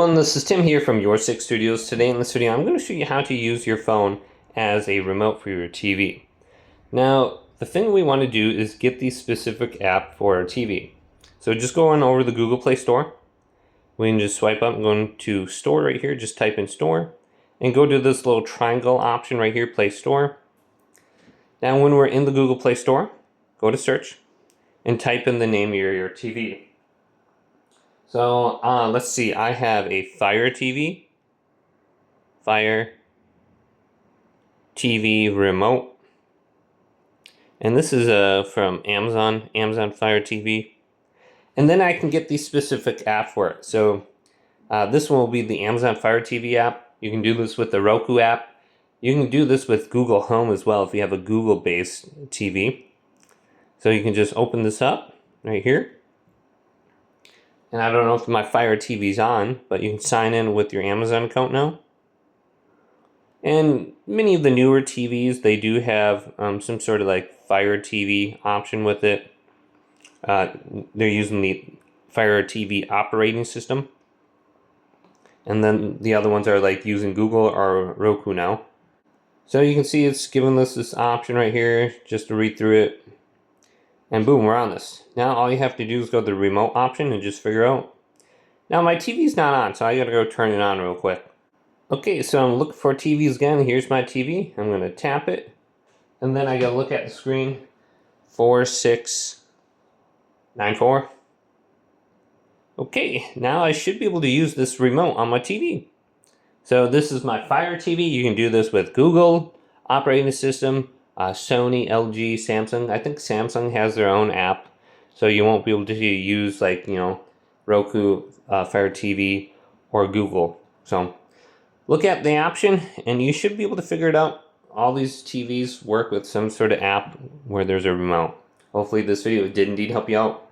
And this is Tim here from Your Six Studios. Today in this video I'm going to show you how to use your phone as a remote for your TV. Now the thing we want to do is get the specific app for our TV. So just go on over the Google Play Store. We can just swipe up and go into Store right here, just type in Store and go to this little triangle option right here, Play Store. Now when we're in the Google Play Store, go to Search and type in the name of your TV. So let's see, I have a Fire TV remote, and this is from Amazon Fire TV, and then I can get the specific app for it. So this one will be the Amazon Fire TV app. You can do this with the Roku app. You can do this with Google Home as well if you have a Google-based TV. So you can just open this up right here. And I don't know if my Fire TV's on, but you can sign in with your Amazon account now. And many of the newer TVs, they do have some sort of like Fire TV option with it. They're using the Fire TV operating system. And then the other ones are like using Google or Roku now. So you can see it's giving us this option right here, just to read through it. And boom, we're on this. Now all you have to do is go to the remote option and just figure out. Now my TV's not on, so I gotta go turn it on real quick. Okay, so I'm looking for TVs again. Here's my TV. I'm gonna tap it. And then I gotta look at the screen. 4694. Okay, now I should be able to use this remote on my TV. So this is my Fire TV. You can do this with Google operating system, Sony, LG, Samsung. I think Samsung has their own app, so you won't be able to use like, Roku, Fire TV, or Google. So look at the option and you should be able to figure it out. All these TVs work with some sort of app where there's a remote. Hopefully this video did indeed help you out.